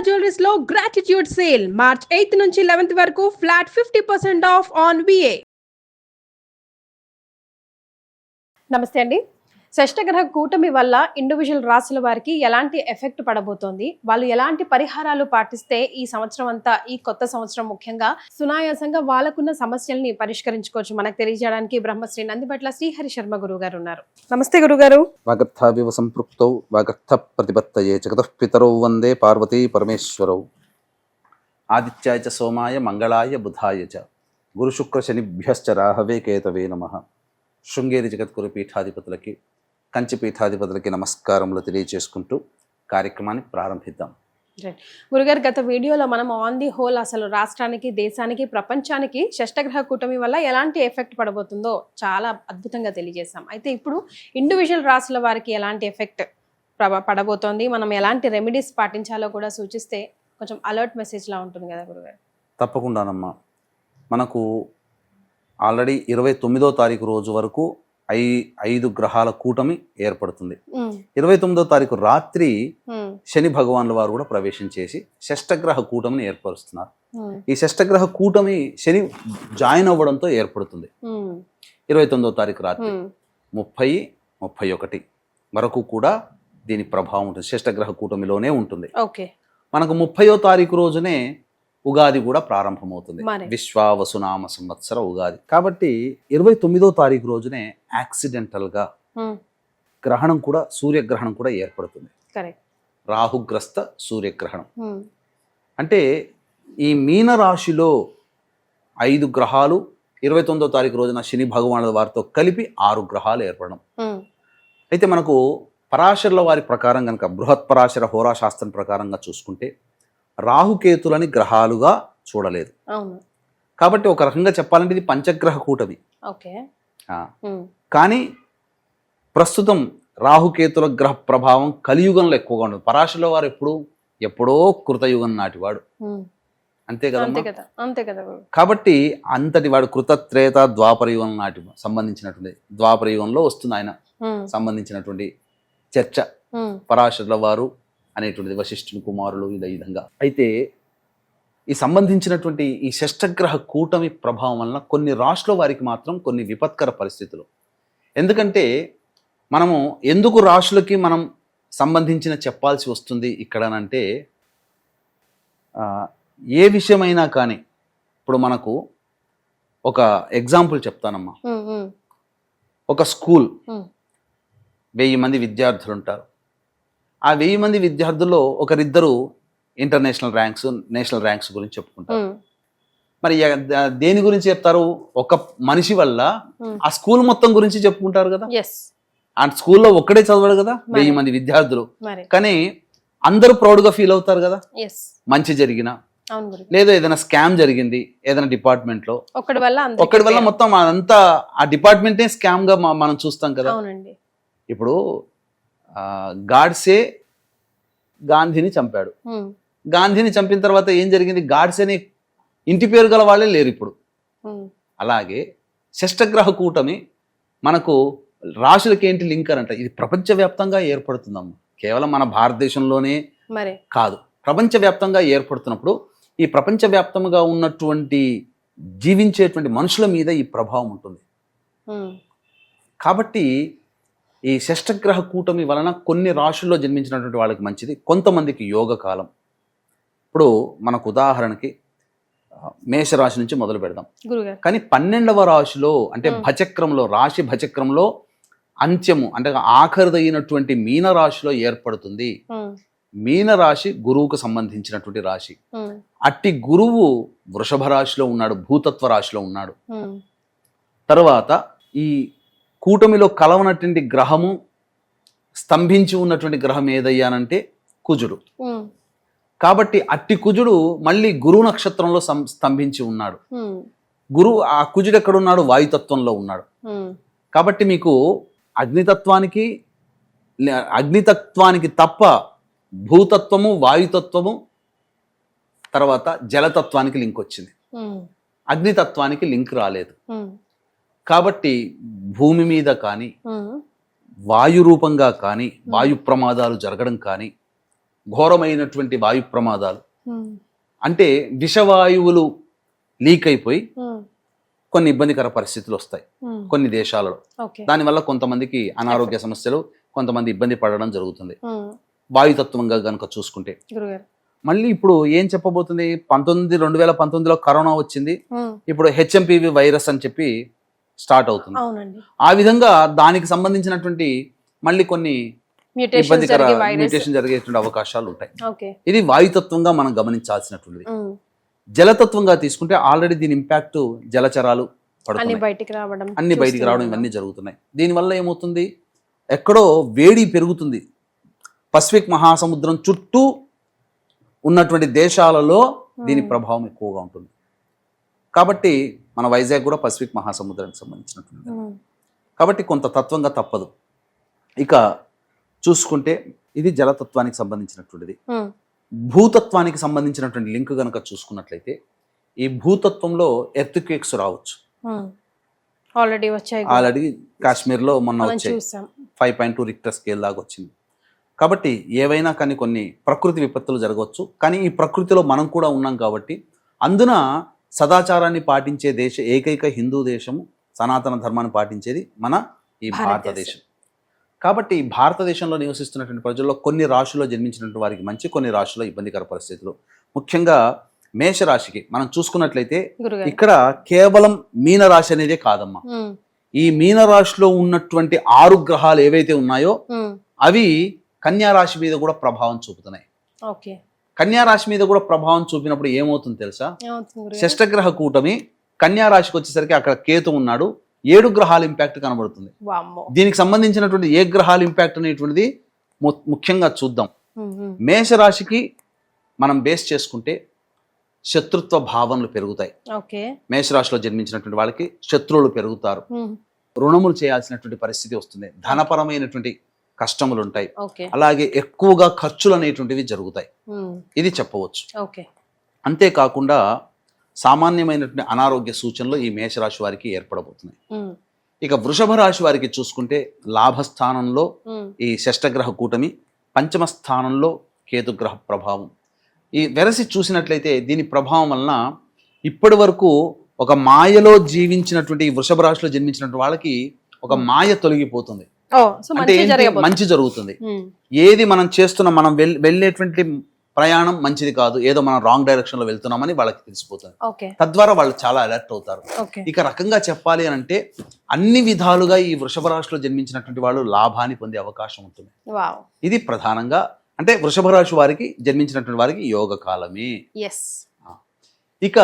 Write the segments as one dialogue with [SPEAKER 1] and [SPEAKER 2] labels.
[SPEAKER 1] Jewelleries లో gratitude sale March 8 నుంచి 11 వరకు ఫ్లాట్ 50% ఆఫ్ ఆన్ విఏ. నమస్తే అండి. షష్టగ్రహ కూటమి వల్ల ఇండివిజువల్ రాశుల వారికి ఎలాంటి ఎఫెక్ట్ పడబోతోంది, వాళ్ళు ఎలాంటి పరిహారాలు పాటిస్తే ఈ సంవత్సరం అంతా, ఈ కొత్త సంవత్సరం ముఖ్యంగా సునాయాసంగా వాళ్ళకున్న సమస్యల్ని పరిష్కరించుకోవచ్చు, మనకు తెలియజేయడానికి బ్రహ్మశ్రీ నందిపట్ల శ్రీహరి శర్మ గురువు గారు ఉన్నారు. నమస్తే గురుగారు.
[SPEAKER 2] వాగర్థావివ సంపృక్తౌ వాగర్థ ప్రతిపత్తయే జగతః పితరౌ వందే పార్వతీ పరమేశ్వరౌ. ఆదిత్యాయ చ సోమాయ మంగళాయ బుధాయ చ గురు శుక్ర శనిభ్యశ్చ రాహవే కేతవే నమః. శృంగేరి జగద్గురు పీఠాధిపతులకి, కంచి పీఠాధిపతులకి నమస్కారములు తెలియజేసుకుంటూ కార్యక్రమాన్ని ప్రారంభిద్దాం.
[SPEAKER 1] గురుగారు, గత వీడియోలో మనం ఆన్ ది హోల్ అసలు రాష్ట్రానికి, దేశానికి, ప్రపంచానికి షష్టగ్రహ కూటమి వల్ల ఎలాంటి ఎఫెక్ట్ పడబోతుందో చాలా అద్భుతంగా తెలియజేసాం. అయితే ఇప్పుడు ఇండివిజువల్ రాశుల వారికి ఎలాంటి ఎఫెక్ట్ పడబోతోంది, మనం ఎలాంటి రెమెడీస్ పాటించాలో కూడా సూచిస్తే కొంచెం అలర్ట్ మెసేజ్ లా ఉంటుంది కదా గురుగారు.
[SPEAKER 2] తప్పకుండానమ్మా. మనకు ఆల్రెడీ 29వ తారీఖు రోజు వరకు 5 గ్రహాల కూటమి ఏర్పడుతుంది. 29వ తారీఖు రాత్రి శని భగవాన్ల వారు కూడా ప్రవేశించేసి షష్టగ్రహ కూటమిని ఏర్పరుస్తున్నారు. ఈ షష్టగ్రహ కూటమి శని జాయిన్ అవ్వడంతో ఏర్పడుతుంది. 29వ తారీఖు రాత్రి 30, 31 వరకు కూడా దీని ప్రభావం ఉంటుంది. షష్టగ్రహ కూటమిలోనే ఉంటుంది. మనకు 30వ తారీఖు రోజునే ఉగాది కూడా ప్రారంభమవుతుంది. విశ్వావసునామ సంవత్సర ఉగాది. కాబట్టి 29వ తారీఖు రోజునే యాక్సిడెంటల్ గా గ్రహణం కూడా, సూర్యగ్రహణం కూడా ఏర్పడుతుంది. రాహుగ్రస్త సూర్యగ్రహణం. అంటే ఈ మీన రాశిలో 5 గ్రహాలు 29వ తారీఖు రోజున శని భగవానుల వారితో కలిపి 6 గ్రహాలు ఏర్పడడం. అయితే మనకు పరాశరుల వారి ప్రకారం కనుక, బృహత్ పరాశర హోరాశాస్త్రం ప్రకారంగా చూసుకుంటే రాహుకేతులని గ్రహాలుగా చూడలేదు. కాబట్టి ఒక రకంగా చెప్పాలంటే ఇది పంచగ్రహ కూటమి. కానీ ప్రస్తుతం రాహుకేతుల గ్రహ ప్రభావం కలియుగంలో ఎక్కువగా ఉండదు. పరాశరుల వారు ఎప్పుడో కృతయుగం నాటివాడు, అంతే కదా. కాబట్టి అంతటి వాడు కృతత్రేత ద్వాపరయుగం నాటి సంబంధించినటువంటి, ద్వాపరయుగంలో వస్తుంది ఆయన సంబంధించినటువంటి చర్చ. పరాశరుల వారు అనేటువంటిది వశిష్ఠుని కుమారులు, ఈ విధంగా. అయితే ఈ సంబంధించినటువంటి ఈ షష్టగ్రహ కూటమి ప్రభావం వలన కొన్ని రాశుల వారికి మాత్రం కొన్ని విపత్కర పరిస్థితులు. ఎందుకంటే మనము ఎందుకు రాశులకి మనం సంబంధించిన చెప్పాల్సి వస్తుంది ఇక్కడనంటే, ఏ విషయమైనా కానీ ఇప్పుడు మనకు ఒక ఎగ్జాంపుల్ చెప్తానమ్మా. ఒక స్కూల్ 1000 మంది విద్యార్థులు ఉంటారు. ఆ 1000 మంది విద్యార్థుల్లో ఒకరిద్దరు ఇంటర్నేషనల్ ర్యాంక్స్, నేషనల్ ర్యాంక్స్ గురించి చెప్పుకుంటారు. మరి దేని గురించి చెప్తారు? ఒక మనిషి వల్ల ఆ స్కూల్ మొత్తం గురించి చెప్పుకుంటారు కదా. ఆ స్కూల్లో ఒక్కడే చదవడు కదా, 1000 మంది విద్యార్థులు. కానీ అందరూ ప్రౌడ్గా ఫీల్ అవుతారు కదా, మంచి జరిగిన, లేదా ఏదైనా స్కామ్ జరిగింది ఏదైనా డిపార్ట్మెంట్ లో, ఒక్కడి వల్ల మొత్తం అదంతా ఆ డిపార్ట్మెంటే స్కామ్ గా మనం చూస్తాం కదా. ఇప్పుడు గాడ్సే గాంధీని చంపాడు. గాంధీని చంపిన తర్వాత ఏం జరిగింది? గాడ్సేని ఇంటి పేరు గల వాళ్ళే లేరు ఇప్పుడు. అలాగే షష్టగ్రహ కూటమి మనకు రాశులకి ఏంటి లింక్ అంట, ఇది ప్రపంచవ్యాప్తంగా ఏర్పడుతుందమ్మా. కేవలం మన భారతదేశంలోనే కాదు, ప్రపంచవ్యాప్తంగా ఏర్పడుతున్నప్పుడు ఈ ప్రపంచవ్యాప్తంగా ఉన్నటువంటి జీవించేటువంటి మనుషుల మీద ఈ ప్రభావం ఉంటుంది. కాబట్టి ఈ షష్టగ్రహ కూటమి వలన కొన్ని రాశుల్లో జన్మించినటువంటి వాళ్ళకి మంచిది, కొంతమందికి యోగ కాలం. ఇప్పుడు మనకు ఉదాహరణకి మేషరాశి నుంచి మొదలు పెడదాం. కానీ 12వ రాశిలో అంటే భచక్రంలో, రాశి భచక్రంలో అంత్యము అంటే ఆఖరిదైనటువంటి మీనరాశిలో ఏర్పడుతుంది. మీనరాశి గురువుకు సంబంధించినటువంటి రాశి. అట్టి గురువు వృషభ రాశిలో ఉన్నాడు, భూతత్వ రాశిలో ఉన్నాడు. తర్వాత ఈ కూటమిలో కలవనటువంటి గ్రహము, స్తంభించి ఉన్నటువంటి గ్రహం ఏదయ్యానంటే కుజుడు. కాబట్టి అట్టి కుజుడు మళ్ళీ గురువు నక్షత్రంలో స్తంభించి ఉన్నాడు. ఆ కుజుడు ఎక్కడున్నాడు? వాయుతత్వంలో ఉన్నాడు. కాబట్టి మీకు అగ్నితత్వానికి తప్ప భూతత్వము, వాయుతత్వము, తర్వాత జలతత్వానికి లింక్ వచ్చింది. అగ్నితత్వానికి లింక్ రాలేదు. కాబట్టి భూమి మీద కానీ, వాయు రూపంగా కానీ, వాయు ప్రమాదాలు జరగడం కానీ, ఘోరమైనటువంటి వాయు ప్రమాదాలు,
[SPEAKER 1] ఉమ్,
[SPEAKER 2] అంటే విషవాయువులు లీక్ అయిపోయి
[SPEAKER 1] ఉమ్,
[SPEAKER 2] కొన్ని ఇబ్బందికర పరిస్థితులు వస్తాయి
[SPEAKER 1] ఉమ్,
[SPEAKER 2] కొన్ని దేశాలలో.
[SPEAKER 1] ఓకే.
[SPEAKER 2] దానివల్ల కొంతమందికి అనారోగ్య సమస్యలు, కొంతమంది ఇబ్బంది పడడం జరుగుతుంది
[SPEAKER 1] ఉమ్,
[SPEAKER 2] వాయుతత్వంగా కనుక చూసుకుంటే.
[SPEAKER 1] గురుగారు.
[SPEAKER 2] మళ్ళీ ఇప్పుడు ఏం చెప్పబోతుంది, 2019లో కరోనా వచ్చింది,
[SPEAKER 1] ఉమ్,
[SPEAKER 2] ఇప్పుడు హెచ్ఎంపివి వైరస్ అని చెప్పి స్టార్ట్ అవుతుంది.
[SPEAKER 1] అవునండి.
[SPEAKER 2] ఆ విధంగా దానికి సంబంధించినటువంటి మళ్ళీ కొన్ని
[SPEAKER 1] మ్యూటేషన్
[SPEAKER 2] ఇబ్బందికర
[SPEAKER 1] జరిగే వైరస్.
[SPEAKER 2] మ్యూటేషన్ జరిగేటువంటి అవకాశాలు ఉంటాయి.
[SPEAKER 1] ఓకే.
[SPEAKER 2] ఇది వాయుతత్వంగా మనం గమనించాల్సినటువంటిది.
[SPEAKER 1] ఉమ్,
[SPEAKER 2] జలతత్వంగా తీసుకుంటే ఆల్రెడీ దీని ఇంపాక్ట్ జలచరాలు
[SPEAKER 1] అన్ని
[SPEAKER 2] పడుతున్నాయి,
[SPEAKER 1] బయటికి రావడం,
[SPEAKER 2] అన్ని బయటికి రావడం
[SPEAKER 1] చూస్తున్నాం.
[SPEAKER 2] ఇవన్నీ జరుగుతున్నాయి. దీనివల్ల ఏమవుతుంది, ఎక్కడో వేడి పెరుగుతుంది. పసిఫిక్ మహాసముద్రం చుట్టూ ఉన్నటువంటి దేశాలలో దీని ప్రభావం ఎక్కువగా ఉంటుంది. కాబట్టి మన వైజాగ్ కూడా పసిఫిక్ మహాసముద్రానికి సంబంధించినటువంటి,
[SPEAKER 1] ఉమ్,
[SPEAKER 2] కాబట్టి కొంత తత్వంగా తప్పదు. ఇక చూసుకుంటే ఇది జలతత్వానికి సంబంధించినటువంటిది.
[SPEAKER 1] ఉమ్,
[SPEAKER 2] భూతత్వానికి సంబంధించినటువంటి లింక్ కనుక చూసుకున్నట్లయితే ఈ భూతత్వంలో ఎర్త్క్వేక్స్ రావచ్చు.
[SPEAKER 1] ఉమ్, ఆల్రెడీ వచ్చాయి,
[SPEAKER 2] ఆల్రెడీ కాశ్మీర్లో మొన్న
[SPEAKER 1] మనం
[SPEAKER 2] వచ్చాయి,
[SPEAKER 1] చూసాం.
[SPEAKER 2] 5.2 రిక్టర్ స్కేల్ దాకా వచ్చింది. కాబట్టి ఏవైనా కానీ కొన్ని ప్రకృతి విపత్తులు జరగవచ్చు, కానీ ఈ ప్రకృతిలో మనం కూడా ఉన్నాం కాబట్టి అందున సదాచారాన్ని పాటించే ఏకైక హిందూ దేశము, సనాతన ధర్మాన్ని పాటించేది మన ఈ భారతదేశం. కాబట్టి భారతదేశంలో నివసిస్తున్నటువంటి ప్రజల్లో కొన్ని రాశుల్లో జన్మించినటువంటి వారికి మంచి, కొన్ని రాశుల్లో ఇబ్బందికర పరిస్థితులు. ముఖ్యంగా మేషరాశికి మనం చూసుకున్నట్లయితే
[SPEAKER 1] గురుగారు.
[SPEAKER 2] ఇక్కడ కేవలం మీనరాశి అనేదే కాదమ్మా.
[SPEAKER 1] ఉమ్,
[SPEAKER 2] ఈ మీనరాశిలో ఉన్నటువంటి 6 గ్రహాలు ఏవైతే ఉన్నాయో
[SPEAKER 1] ఉమ్,
[SPEAKER 2] అవి కన్యా రాశి మీద కూడా ప్రభావం చూపుతున్నాయి.
[SPEAKER 1] ఓకే.
[SPEAKER 2] కన్యా రాశి మీద కూడా ప్రభావం చూపినప్పుడు ఏమవుతుంది తెలుసా,
[SPEAKER 1] ఏమవుతుంది గురుగారు?
[SPEAKER 2] షష్టగ్రహ కూటమి కన్యా రాశికి వచ్చేసరికి అక్కడ కేతు ఉన్నాడు, 7 గ్రహాల ఇంపాక్ట్ కనబడుతుంది.
[SPEAKER 1] వామ్మో.
[SPEAKER 2] దీనికి సంబంధించినటువంటి ఏ గ్రహాల ఇంపాక్ట్ అనేటువంటిది ముఖ్యంగా చూద్దాం.
[SPEAKER 1] ఉమ్, ఉమ్,
[SPEAKER 2] మేషరాశికి మనం బేస్ చేసుకుంటే శత్రుత్వ భావనలు పెరుగుతాయి.
[SPEAKER 1] ఓకే.
[SPEAKER 2] మేషరాశిలో జన్మించినటువంటి వాళ్ళకి శత్రువులు పెరుగుతారు,
[SPEAKER 1] ఉమ్,
[SPEAKER 2] రుణములు చేయాల్సినటువంటి పరిస్థితి వస్తుంది, ధనపరమైనటువంటి కష్టములు ఉంటాయి,
[SPEAKER 1] ఓకే.
[SPEAKER 2] అలాగే ఎక్కువగా ఖర్చులు అనేటువంటివి జరుగుతాయి.
[SPEAKER 1] ఉమ్,
[SPEAKER 2] ఇది చెప్పవచ్చు.
[SPEAKER 1] ఓకే.
[SPEAKER 2] అంతేకాకుండా సామాన్యమైనటువంటి అనారోగ్య సూచనలు ఈ మేషరాశి వారికి ఏర్పడబోతున్నాయి.
[SPEAKER 1] ఉమ్,
[SPEAKER 2] ఇక వృషభ రాశి వారికి చూసుకుంటే లాభస్థానంలో
[SPEAKER 1] ఉమ్,
[SPEAKER 2] ఈ షష్టగ్రహ కూటమి, పంచమ స్థానంలో కేతుగ్రహ ప్రభావం. ఈ వెరసి చూసినట్లయితే దీని ప్రభావం వలన ఇప్పటి వరకు ఒక మాయలో జీవించినటువంటి ఈ వృషభ రాశిలో జన్మించినటువంటి వాళ్ళకి ఒక మాయ తొలగిపోతుంది.
[SPEAKER 1] ఓ, సో
[SPEAKER 2] అంటే
[SPEAKER 1] మంచి
[SPEAKER 2] ఏంటి?
[SPEAKER 1] జరగబోతుంది.
[SPEAKER 2] మంచి జరుగుతుంది.
[SPEAKER 1] ఉమ్,
[SPEAKER 2] ఏది మనం చేస్తున్న మనం వెళ్ళేటువంటి ప్రయాణం మంచిది కాదు, ఏదో మనం రాంగ్ డైరెక్షన్ లో వెళ్తున్నామని వాళ్ళకి తెలిసిపోతుంది.
[SPEAKER 1] ఓకే.
[SPEAKER 2] తద్వారా వాళ్ళు చాలా అలర్ట్ అవుతారు.
[SPEAKER 1] ఓకే.
[SPEAKER 2] ఇక రకంగా చెప్పాలి అని అంటే అన్ని విధాలుగా ఈ వృషభ రాశిలో జన్మించినటువంటి వాళ్ళు లాభాన్ని పొందే అవకాశం ఉంటుంది.
[SPEAKER 1] వావ్.
[SPEAKER 2] ఇది ప్రధానంగా అంటే వృషభ రాశి వారికి జన్మించినటువంటి వారికి యోగ కాలమే.
[SPEAKER 1] ఎస్.
[SPEAKER 2] ఇక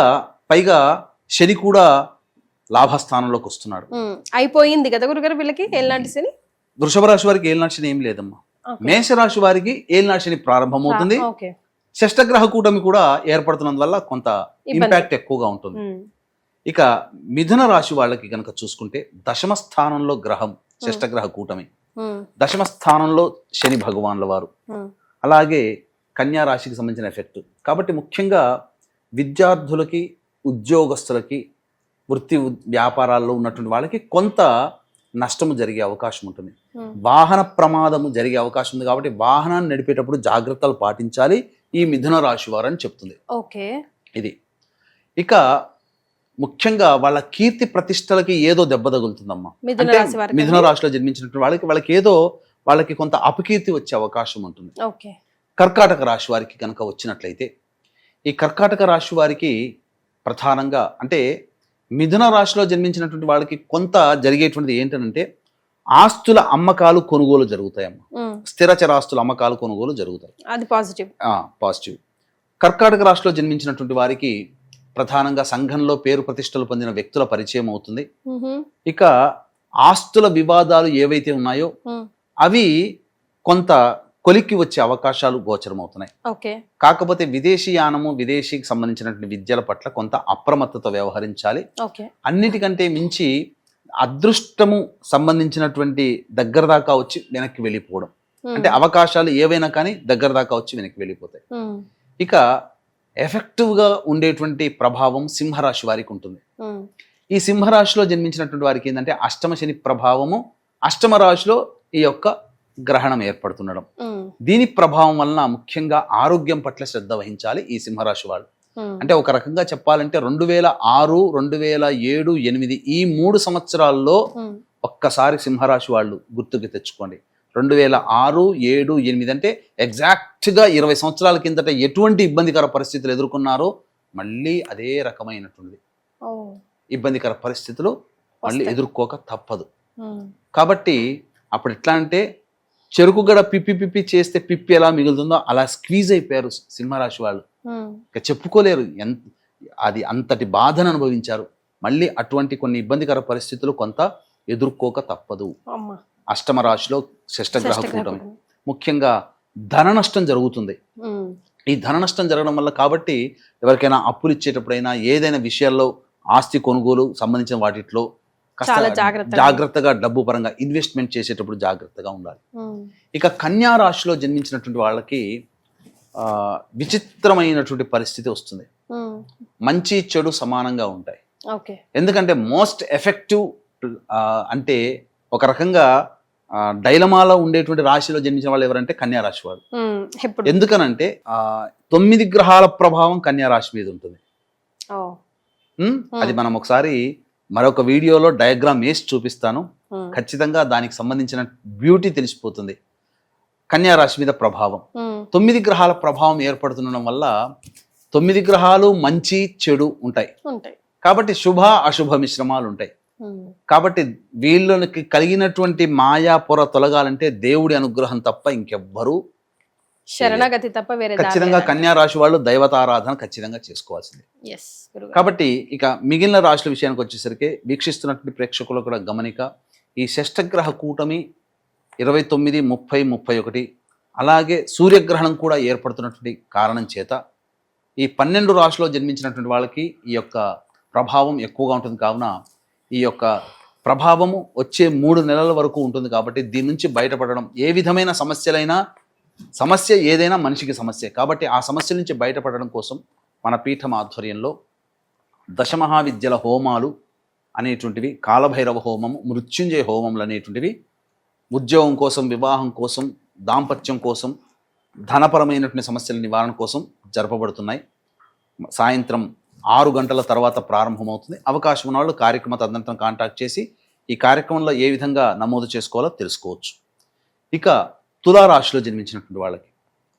[SPEAKER 2] పైగా శని కూడా లాభస్థానంలోకి వస్తున్నాడు.
[SPEAKER 1] అయిపోయింది కదా గురుగారు వీళ్ళకి ఎలాంటి శని?
[SPEAKER 2] వృషభ రాశి వారికి ఏలినాటి శని ఏం లేదమ్మా. మేషరాశి వారికి ఏలినాటి శని ప్రారంభమవుతుంది.
[SPEAKER 1] ఓకే.
[SPEAKER 2] షష్టగ్రహ కూటమి కూడా ఏర్పడుతున్నందువల్ల కొంత ఇంపాక్ట్ ఎక్కువగా ఉంటుంది. ఇక మిథున రాశి వాళ్ళకి కనుక చూసుకుంటే దశమ స్థానంలో గ్రహం షష్టగ్రహ కూటమి, దశమ స్థానంలో శని భగవాన్ల వారు, అలాగే కన్యా రాశికి సంబంధించిన ఎఫెక్ట్. కాబట్టి ముఖ్యంగా విద్యార్థులకి, ఉద్యోగస్తులకి, వృత్తి వ్యాపారాల్లో ఉన్నటువంటి వాళ్ళకి కొంత నష్టము జరిగే అవకాశం ఉంటుంది. వాహన ప్రమాదము జరిగే అవకాశం ఉంది. కాబట్టి వాహనాన్ని నడిపేటప్పుడు జాగ్రత్తలు పాటించాలి ఈ మిథున రాశి వారు అని చెప్తుంది.
[SPEAKER 1] ఓకే.
[SPEAKER 2] ఇది ఇక ముఖ్యంగా వాళ్ళ కీర్తి ప్రతిష్టలకి ఏదో దెబ్బ తగులుతుందమ్మా. మిథున రాశిలో జన్మించినటువంటి వాళ్ళకి ఏదో వాళ్ళకి కొంత అపకీర్తి వచ్చే అవకాశం ఉంటుంది.
[SPEAKER 1] ఓకే.
[SPEAKER 2] కర్కాటక రాశి వారికి కనుక వచ్చినట్లయితే ఈ కర్కాటక రాశి వారికి ప్రధానంగా అంటే మిథున రాశిలో జన్మించినటువంటి వాళ్ళకి కొంత జరిగేటువంటిది ఏంటంటే ఆస్తుల అమ్మకాలు కొనుగోలు జరుగుతాయమ్మా. స్థిరచరాస్తుల అమ్మకాలు కొనుగోలు జరుగుతాయి.
[SPEAKER 1] అది పాజిటివ్.
[SPEAKER 2] పాజిటివ్. కర్కాటక రాశిలో జన్మించినటువంటి వారికి ప్రధానంగా సంఘంలో పేరు ప్రతిష్టలు పొందిన వ్యక్తుల పరిచయం అవుతుంది. ఇక ఆస్తుల వివాదాలు ఏవైతే ఉన్నాయో అవి కొంత కొలిక్కి వచ్చే అవకాశాలు గోచరమవుతున్నాయి. కాకపోతే విదేశీయానము, విదేశీకి సంబంధించినటువంటి విద్యల పట్ల కొంత అప్రమత్తత వ్యవహరించాలి. అన్నిటికంటే మించి అదృష్టము సంబంధించినటువంటి దగ్గర దాకా వచ్చి వెనక్కి వెళ్ళిపోవడం, అంటే అవకాశాలు ఏవైనా కానీ దగ్గర దాకా వచ్చి వెనక్కి వెళ్ళిపోతాయి. ఇక ఎఫెక్టివ్గా ఉండేటువంటి ప్రభావం సింహరాశి వారికి ఉంటుంది. ఈ సింహరాశిలో జన్మించినటువంటి వారికి ఏంటంటే అష్టమ శని ప్రభావము, అష్టమ రాశిలో ఈ యొక్క గ్రహణం ఏర్పడుతుండడం.
[SPEAKER 1] ఉమ్,
[SPEAKER 2] దీని ప్రభావం వలన ముఖ్యంగా ఆరోగ్యం పట్ల శ్రద్ధ వహించాలి ఈ సింహరాశి వాళ్ళు.
[SPEAKER 1] ఉమ్,
[SPEAKER 2] అంటే ఒక రకంగా చెప్పాలంటే 2006, 2007, 2008 ఈ 3 సంవత్సరాల్లో
[SPEAKER 1] ఉమ్,
[SPEAKER 2] ఒక్కసారి సింహరాశి వాళ్ళు గుర్తుకు తెచ్చుకోండి. 2006, 7, 8 అంటే ఎగ్జాక్ట్గా 20 సంవత్సరాల కిందట ఎటువంటి ఇబ్బందికర పరిస్థితులు ఎదుర్కొన్నారో మళ్ళీ అదే రకమైనటువంటి
[SPEAKER 1] ఓ,
[SPEAKER 2] ఇబ్బందికర పరిస్థితులు మళ్ళీ
[SPEAKER 1] వస్తాయి.
[SPEAKER 2] ఎదుర్కోక తప్పదు.
[SPEAKER 1] ఉమ్,
[SPEAKER 2] కాబట్టి అప్పుడు ఎట్లా అంటే చెరుకు గడ పిప్పి చేస్తే పిప్పి ఎలా మిగులుతుందో అలా స్క్వీజ్ అయిపోయారు సింహరాశి వాళ్ళు.
[SPEAKER 1] ఉమ్,
[SPEAKER 2] ఇక చెప్పుకోలేరు, అది అంతటి బాధను అనుభవించారు. మళ్ళీ అటువంటి కొన్ని ఇబ్బందికర పరిస్థితులు కొంత ఎదుర్కోక తప్పదు.
[SPEAKER 1] అమ్మ,
[SPEAKER 2] అష్టమ రాశిలో షష్టగ్రహ
[SPEAKER 1] షష్టగ్రహ
[SPEAKER 2] కూటమి
[SPEAKER 1] కూటమి.
[SPEAKER 2] ముఖ్యంగా ధన నష్టం జరుగుతుంది.
[SPEAKER 1] ఉమ్,
[SPEAKER 2] ఈ ధన నష్టం జరగడం వల్ల కాబట్టి ఎవరికైనా అప్పులు ఇచ్చేటప్పుడైనా ఏదైనా విషయాల్లో ఆస్తి కొనుగోలు సంబంధించిన వాటిలో
[SPEAKER 1] చాలా
[SPEAKER 2] కాస్త జాగ్రత్తగా డబ్బు పరంగా ఇన్వెస్ట్మెంట్ చేసేటప్పుడు జాగ్రత్తగా ఉండాలి.
[SPEAKER 1] ఉమ్,
[SPEAKER 2] ఇక కన్యా రాశిలో జన్మించినటువంటి వాళ్ళకి విచిత్రమైనటువంటి పరిస్థితి వస్తుంది.
[SPEAKER 1] ఉమ్,
[SPEAKER 2] మంచి చెడు సమానంగా ఉంటాయి.
[SPEAKER 1] ఓకే.
[SPEAKER 2] ఎందుకంటే మోస్ట్ ఎఫెక్టివ్ అంటే ఒక రకంగా డైలమాలో ఉండేటువంటి రాశిలో జన్మించిన వాళ్ళు ఎవరంటే కన్యా రాశి వాళ్ళు.
[SPEAKER 1] ఉమ్, ఇప్పుడు
[SPEAKER 2] ఎందుకనంటే 9 గ్రహాల ప్రభావం కన్యా రాశి మీద ఉంటుంది.
[SPEAKER 1] ఓ,
[SPEAKER 2] అది మనం ఒకసారి మరొక వీడియోలో డయాగ్రామ్ వేసి చూపిస్తాను.
[SPEAKER 1] ఉమ్,
[SPEAKER 2] ఖచ్చితంగా దానికి సంబంధించిన బ్యూటీ తెలిసిపోతుంది. కన్యా రాశి మీద ప్రభావం
[SPEAKER 1] ఉమ్,
[SPEAKER 2] 9 గ్రహాల ప్రభావం ఏర్పడుతుండడం వల్ల 9 గ్రహాలు మంచి చెడు ఉంటాయి.
[SPEAKER 1] ఉంటాయి.
[SPEAKER 2] కాబట్టి శుభ అశుభ మిశ్రమాలు ఉంటాయి.
[SPEAKER 1] ఉమ్,
[SPEAKER 2] కాబట్టి వీళ్ళకి కలిగినటువంటి మాయా పొర తొలగాలంటే దేవుడి అనుగ్రహం తప్ప ఇంకెవ్వరూ
[SPEAKER 1] శరణగతి తప్ప వేరే
[SPEAKER 2] ఖచ్చితంగా కన్యా రాశి వాళ్ళు దైవతారాధన ఖచ్చితంగా చేసుకోవాల్సింది.
[SPEAKER 1] ఎస్ గురుగారు.
[SPEAKER 2] కాబట్టి ఇక మిగిలిన రాశుల విషయానికి వచ్చేసరికి వీక్షిస్తున్నటువంటి ప్రేక్షకులు కూడా గమనిక, ఈ షష్టగ్రహ కూటమి 29, 30, 31 అలాగే సూర్యగ్రహణం కూడా ఏర్పడుతున్నటువంటి కారణం చేత ఈ 12 రాశిలో జన్మించినటువంటి వాళ్ళకి ఈ యొక్క ప్రభావం ఎక్కువగా ఉంటుంది. కావున ఈ యొక్క ప్రభావము వచ్చే 3 నెలల వరకు ఉంటుంది. కాబట్టి దీని నుంచి బయటపడడం, ఏ విధమైన సమస్య ఏదైనా మనిషికి సమస్య కాబట్టి ఆ సమస్య నుంచి బయటపడడం కోసం మన పీఠం ఆధ్వర్యంలో దశమహావిద్యల హోమాలు అనేటువంటివి, కాలభైరవ హోమము, మృత్యుంజయ హోమములు అనేటువంటివి ఉద్యోగం కోసం, వివాహం కోసం, దాంపత్యం కోసం, ధనపరమైనటువంటి సమస్యల నివారణ కోసం జరపబడుతున్నాయి. సాయంత్రం 6 గంటల తర్వాత ప్రారంభమవుతుంది. అవకాశం ఉన్న వాళ్ళు కార్యక్రమ తదనంతరం కాంటాక్ట్ చేసి ఈ కార్యక్రమంలో ఏ విధంగా నమోదు చేసుకోవాలో తెలుసుకోవచ్చు. ఇక తులారాశిలో జన్మించినటువంటి వాళ్ళకి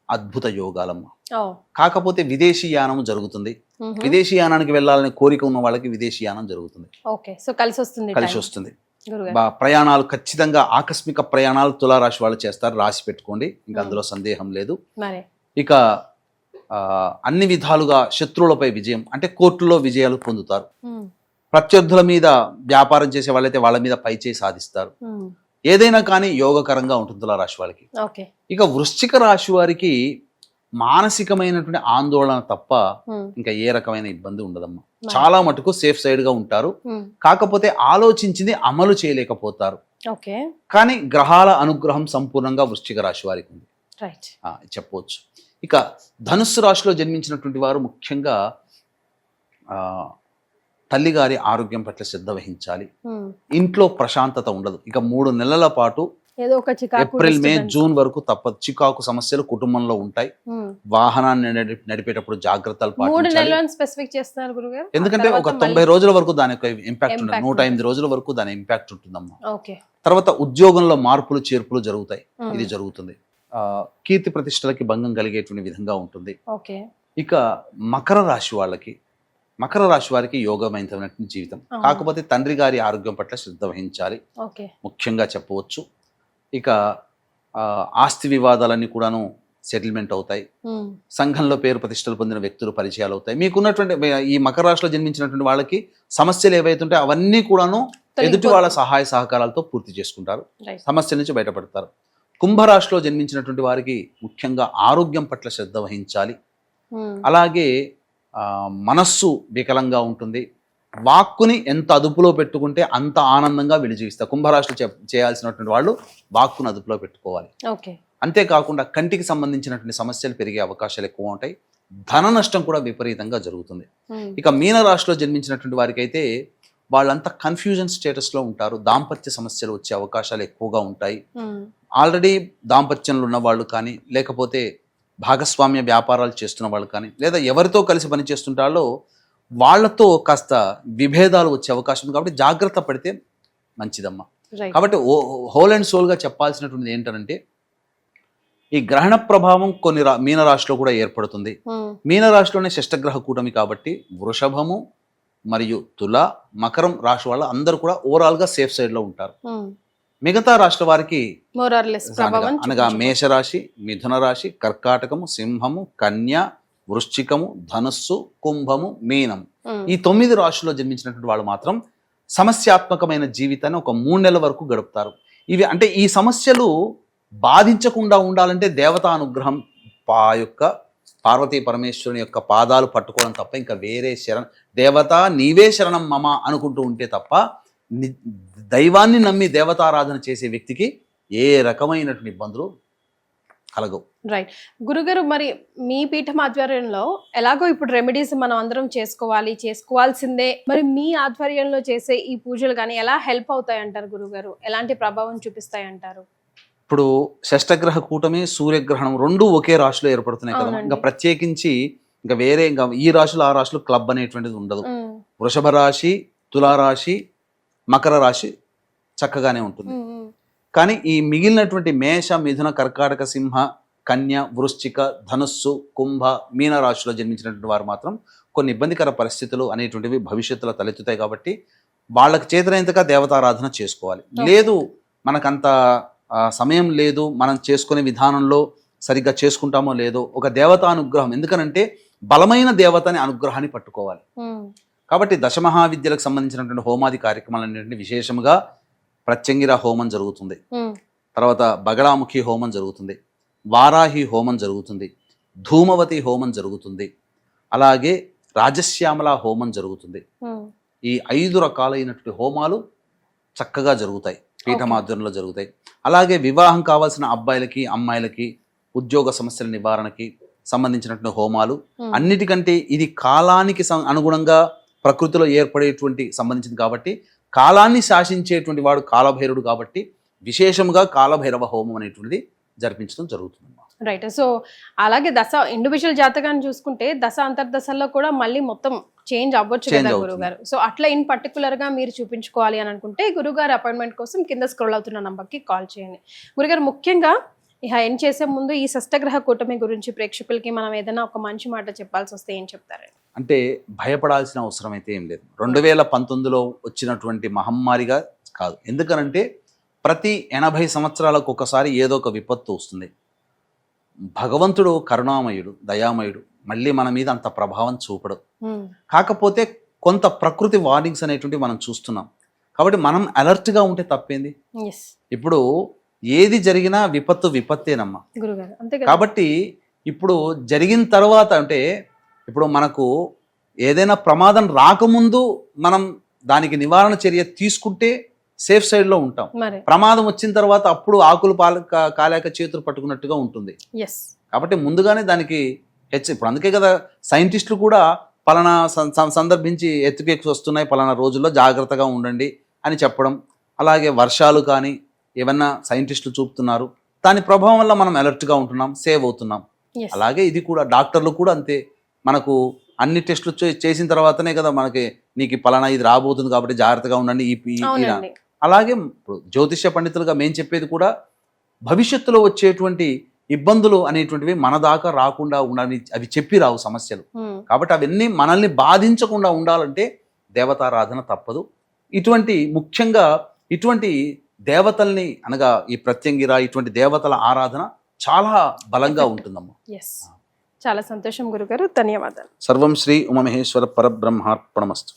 [SPEAKER 2] అద్భుత యోగాలమ్మ.
[SPEAKER 1] ఓ,
[SPEAKER 2] కాకపోతే విదేశీ యానం జరుగుతుంది.
[SPEAKER 1] మ్హూ.
[SPEAKER 2] విదేశీ యానానికి వెళ్ళాలనే కోరిక ఉన్న వాళ్ళకి విదేశీ యానం జరుగుతుంది,
[SPEAKER 1] ఓకే. సో కలిసి వస్తుంది
[SPEAKER 2] కలిసి
[SPEAKER 1] time.
[SPEAKER 2] వస్తుంది.
[SPEAKER 1] గురుగారు.
[SPEAKER 2] ప్రయాణాలు ఖచ్చితంగా ఆకస్మిక ప్రయాణాలు తులారాశి వాళ్ళు చేస్తారు, రాసి పెట్టుకోండి, ఇంకా అందులో సందేహం లేదు.
[SPEAKER 1] మరి
[SPEAKER 2] ఇక అన్ని విధాలుగా శత్రువులపై విజయం అంటే కోర్టులో విజయాలు పొందుతారు.
[SPEAKER 1] ఉమ్,
[SPEAKER 2] ప్రత్యర్థుల మీద వ్యాపారం చేసే వాళ్ళైతే వాళ్ళ మీద పైచేయి సాధిస్తారు.
[SPEAKER 1] ఉమ్,
[SPEAKER 2] ఏదైనా కానీ యోగకరంగా ఉంటుంది తులారాశి వాళ్ళకి.
[SPEAKER 1] ఓకే.
[SPEAKER 2] ఇక వృశ్చిక రాశి వారికి మానసికమైనటువంటి ఆందోళన తప్ప
[SPEAKER 1] ఉమ్,
[SPEAKER 2] ఇంకా ఏ రకమైన ఇబ్బంది ఉండదమ్మా. చాలా మటుకు సేఫ్ సైడ్ గా ఉంటారు.
[SPEAKER 1] ఉమ్,
[SPEAKER 2] కాకపోతే ఆలోచించింది అమలు చేయలేకపోతారు.
[SPEAKER 1] ఓకే.
[SPEAKER 2] కానీ గ్రహాల అనుగ్రహం సంపూర్ణంగా వృశ్చిక రాశి వారికి ఉంది
[SPEAKER 1] రైట్.
[SPEAKER 2] చెప్పవచ్చు. ఇక ధనుస్సు రాశిలో జన్మించినటువంటి వారు ముఖ్యంగా తల్లిగారి ఆరోగ్యం పట్ల శ్రద్ధ వహించాలి.
[SPEAKER 1] ఉమ్,
[SPEAKER 2] ఇంట్లో ప్రశాంతత ఉండదు. ఇక 3 నెలల పాటు
[SPEAKER 1] ఏదో ఒక చికాకు
[SPEAKER 2] ఏప్రిల్, మే,
[SPEAKER 1] disturbance.
[SPEAKER 2] జూన్ వరకు తప్పదు. చికాకు సమస్యలు కుటుంబంలో ఉంటాయి.
[SPEAKER 1] ఉమ్,
[SPEAKER 2] వాహనాన్ని నడిపేటప్పుడు జాగ్రత్తలు
[SPEAKER 1] 3
[SPEAKER 2] పాటించాలి.
[SPEAKER 1] నెలలను స్పెసిఫిక్ చేస్తున్నారు గురుగారు.
[SPEAKER 2] ఎందుకంటే ఒక 90 రోజుల వరకు దాని యొక్క ఇంపాక్ట్ ఉంటుంది.
[SPEAKER 1] Impact
[SPEAKER 2] 108 రోజుల వరకు దాని ఇంపాక్ట్ ఉంటుందమ్మా.
[SPEAKER 1] ఓకే.
[SPEAKER 2] తర్వాత ఉద్యోగంలో మార్పులు చేర్పులు జరుగుతాయి.
[SPEAKER 1] ఉమ్,
[SPEAKER 2] ఇది జరుగుతుంది. కీర్తి ప్రతిష్టలకి భంగం కలిగేటువంటి విధంగా ఉంటుంది.
[SPEAKER 1] ఓకే.
[SPEAKER 2] ఇక మకర రాశి వాళ్ళకి, మకర రాశి వారికి యోగమైనటువంటి జీవితం.
[SPEAKER 1] అవును.
[SPEAKER 2] కాకపోతే తండ్రి గారి ఆరోగ్యం పట్ల శ్రద్ధ వహించాలి
[SPEAKER 1] ఓకే.
[SPEAKER 2] ముఖ్యంగా చెప్పవచ్చు. ఇక ఆస్తి వివాదాలన్నీ కూడాను సెటిల్మెంట్ అవుతాయి.
[SPEAKER 1] ఉమ్,
[SPEAKER 2] సంఘంలో పేరు ప్రతిష్టలు పొందిన వ్యక్తులు పరిచయాలు అవుతాయి. మీకున్నటువంటి ఈ మకర రాశిలో జన్మించినటువంటి వాళ్ళకి సమస్యలు ఏవైతుంటే అవన్నీ కూడాను ఎదుటి వాళ్ళ సహాయ సహకారాలతో పూర్తి చేసుకుంటారు.
[SPEAKER 1] రైట్.
[SPEAKER 2] సమస్యల నుంచి బయటపడతారు. కుంభరాశిలో జన్మించినటువంటి వారికి ముఖ్యంగా ఆరోగ్యం పట్ల శ్రద్ధ వహించాలి.
[SPEAKER 1] ఉమ్,
[SPEAKER 2] అలాగే మనస్సు వికలంగా ఉంటుంది. వాక్కుని ఎంత అదుపులో పెట్టుకుంటే అంత ఆనందంగా వీళ్ళు జీవిస్తారు. కుంభరాశిలో చేయాల్సినటువంటి వాళ్ళు వాక్కును అదుపులో పెట్టుకోవాలి.
[SPEAKER 1] ఓకే.
[SPEAKER 2] అంతేకాకుండా కంటికి సంబంధించినటువంటి సమస్యలు పెరిగే అవకాశాలు ఎక్కువ ఉంటాయి. ధన నష్టం కూడా విపరీతంగా జరుగుతుంది.
[SPEAKER 1] ఉమ్,
[SPEAKER 2] ఇక మీనరాశిలో జన్మించినటువంటి వారికి అయితే వాళ్ళంతా కన్ఫ్యూజన్ స్టేటస్లో ఉంటారు. దాంపత్య సమస్యలు వచ్చే అవకాశాలు ఎక్కువగా ఉంటాయి. ఆల్రెడీ దాంపత్యంలో ఉన్న వాళ్ళు కానీ, లేకపోతే భాగస్వామ్య వ్యాపారాలు చేస్తున్న వాళ్ళు కానీ, లేదా ఎవరితో కలిసి పనిచేస్తుంటారో వాళ్ళతో కాస్త విభేదాలు వచ్చే అవకాశం ఉంది. కాబట్టి జాగ్రత్త పడితే మంచిదమ్మా. కాబట్టి హోల్ అండ్ సోల్గా చెప్పాల్సినటువంటిది ఏంటంటే, ఈ గ్రహణ ప్రభావం కొన్ని మీనరాశిలో కూడా ఏర్పడుతుంది. మీనరాశిలోనే షష్టగ్రహ కూటమి కాబట్టి వృషభము మరియు తుల, మకరం రాశి వాళ్ళ అందరూ కూడా ఓవరాల్ గా సేఫ్ సైడ్ లో ఉంటారు. మిగతా రాష్ట్ర వారికి అనగా మేషరాశి, మిథున రాశి, కర్కాటకము, సింహము, కన్య, వృశ్చికము, ధనుస్సు, కుంభము, మీనము, ఈ 9 రాశుల్లో జన్మించినటువంటి వాళ్ళు మాత్రం సమస్యాత్మకమైన జీవితాన్ని ఒక 3 నెలల వరకు గడుపుతారు. ఇవి అంటే ఈ సమస్యలు బాధించకుండా ఉండాలంటే దేవతా అనుగ్రహం యొక్క పార్వతీ పరమేశ్వరుని యొక్క పాదాలు పట్టుకోవడం తప్ప ఇంకా వేరే దేవత నీవే శరణం మమ అనుకుంటూ ఉంటే తప్ప దైవాన్ని నమ్మి దేవతారాధన చేసే వ్యక్తికి ఏ రకమైనటువంటి ఇబ్బందులు కలగవు.
[SPEAKER 1] రైట్ గురుగారు, మరి మీ పీఠం ఆధ్వర్యంలో ఎలాగో ఇప్పుడు రెమెడీస్ మనం అందరం చేసుకోవాల్సిందే, మరి మీ ఆధ్వర్యంలో చేసే ఈ పూజలు కానీ ఎలా హెల్ప్ అవుతాయి అంటారు గురుగారు? ఎలాంటి ప్రభావం చూపిస్తాయి అంటారు?
[SPEAKER 2] ఇప్పుడు షష్టగ్రహ కూటమి, సూర్యగ్రహణం రెండు ఒకే రాశిలో ఏర్పడుతున్నాయి కదా. ఇంకా ప్రత్యేకించి ఇంకా వేరే ఇంకా ఈ రాశులు ఆ రాశులు క్లబ్ అనేటువంటిది ఉండదు. వృషభ రాశి, తులారాశి, మకర రాశి చక్కగానే ఉంటుంది. కానీ ఈ మిగిలినటువంటి మేష, మిథున, కర్కాటక, సింహ, కన్య, వృశ్చిక, ధనుస్సు, కుంభ, మీన రాశిలో జన్మించినటువంటి వారు మాత్రం కొన్ని ఇబ్బందికర పరిస్థితులు అనేటువంటివి భవిష్యత్తులో తలెత్తుతాయి. కాబట్టి వాళ్ళకి చేతనైనంతగా దేవతారాధన చేసుకోవాలి. లేదు మనకంత సమయం లేదు, మనం చేసుకునే విధానంలో సరిగ్గా చేసుకుంటామో లేదో ఒక దేవతానుగ్రహం, ఎందుకనంటే బలమైన దేవతని అనుగ్రహాన్ని పట్టుకోవాలి. కాబట్టి దశమహావిద్యలకు సంబంధించినటువంటి హోమాది కార్యక్రమాలు అనేటువంటి విశేషంగా ప్రత్యంగిర హోమం జరుగుతుంది, తర్వాత బగళాముఖి హోమం జరుగుతుంది, వారాహి హోమం జరుగుతుంది, ధూమవతి హోమం జరుగుతుంది, అలాగే రాజశ్యామల హోమం జరుగుతుంది. ఈ 5 రకాలైనటువంటి హోమాలు చక్కగా జరుగుతాయి, పీఠమాధ్వర్యంలో జరుగుతాయి. అలాగే వివాహం కావాల్సిన అబ్బాయిలకి, అమ్మాయిలకి, ఉద్యోగ సమస్యల నివారణకి సంబంధించినటువంటి హోమాలు, అన్నిటికంటే ఇది కాలానికి అనుగుణంగా ప్రకృతిలో ఏర్పడేటువంటి సంబంధించింది కాబట్టి కాలాన్ని శాసించేటువంటి వాడు కాలభైరవుడు కాబట్టి విశేషంగా కాలభైరవ హోమం అనేటువంటిది జరిపించడం జరుగుతుంది.
[SPEAKER 1] రైట్. సో అలాగే ఇండివిజువల్ జాతకాన్ని చూసుకుంటే దశ అంతర్దశల్లో కూడా మళ్ళీ మొత్తం చేంజ్ అవ్వచ్చు కదా గురుగారు. సో అట్లా ఇన్ పర్టికులర్ గా మీరు చూపించుకోవాలి అని అనుకుంటే గురుగారు అపాయింట్మెంట్ కోసం కింద స్క్రోల్ అవుతున్న నంబర్కి కాల్ చేయండి. గురుగారు, ముఖ్యంగా ఇక ఏం చేసే ముందు ఈ షష్టగ్రహ కూటమి గురించి ప్రేక్షకులకి మనం ఏదైనా ఒక మంచి మాట చెప్పాల్సి వస్తే ఏం చెప్తారండి?
[SPEAKER 2] అంటే భయపడాల్సిన అవసరం అయితే ఏం లేదు. 2019లో వచ్చినటువంటి మహమ్మారిగా కాదు. ఎందుకనంటే ప్రతి 80 సంవత్సరాలకు ఒకసారి ఏదో ఒక విపత్తు వస్తుంది. భగవంతుడు కరుణామయుడు, దయామయుడు, మళ్ళీ మన మీద అంత ప్రభావం చూపడు. కాకపోతే కొంత ప్రకృతి వార్నింగ్స్ అనేటువంటి మనం చూస్తున్నాం. కాబట్టి మనం అలర్ట్గా ఉంటే తప్పేంది? ఇప్పుడు ఏది జరిగినా విపత్తేనమ్మా. కాబట్టి ఇప్పుడు జరిగిన తర్వాత అంటే ఇప్పుడు మనకు ఏదైనా ప్రమాదం రాకముందు మనం దానికి నివారణ చర్య తీసుకుంటే సేఫ్ సైడ్ లో ఉంటాం. ప్రమాదం వచ్చిన తర్వాత అప్పుడు ఆకులు కాలేక చేతులు పట్టుకున్నట్టుగా ఉంటుంది. కాబట్టి ముందుగానే దానికి ఇప్పుడు అందుకే కదా సైంటిస్టులు కూడా పలానా సందర్భించి ఎత్తుకెక్కి వస్తున్నాయి, పలానా రోజుల్లో జాగ్రత్తగా ఉండండి అని చెప్పడం. అలాగే వర్షాలు కానీ ఏమన్నా సైంటిస్టులు చూపుతున్నారు, దాని ప్రభావం వల్ల మనం అలర్ట్గా ఉంటున్నాం, సేవ్ అవుతున్నాం. అలాగే ఇది కూడా డాక్టర్లు కూడా అంతే. మనకు అన్ని టెస్టులు చేసిన తర్వాతనే కదా మనకి నీకు పలానా ఇది రాబోతుంది కాబట్టి జాగ్రత్తగా ఉండండి. అలాగే ఇప్పుడు జ్యోతిష్య పండితులుగా మేము చెప్పేది కూడా భవిష్యత్తులో వచ్చేటువంటి ఇబ్బందులు అనేటువంటివి మన దాకా రాకుండా ఉండాలని అవి చెప్పి రావు సమస్యలు. కాబట్టి అవన్నీ మనల్ని బాధించకుండా ఉండాలంటే దేవతారాధన తప్పదు. ముఖ్యంగా ఇటువంటి దేవతల్ని అనగా ఈ ప్రత్యంగిర ఇటువంటి దేవతల ఆరాధన చాలా బలంగా ఉంటుందమ్మా.
[SPEAKER 1] చాలా సంతోషం గురుగారు, ధన్యవాదాలు.
[SPEAKER 2] సర్వం శ్రీ ఉమామహేశ్వర పరబ్రహ్మార్పణమస్తు.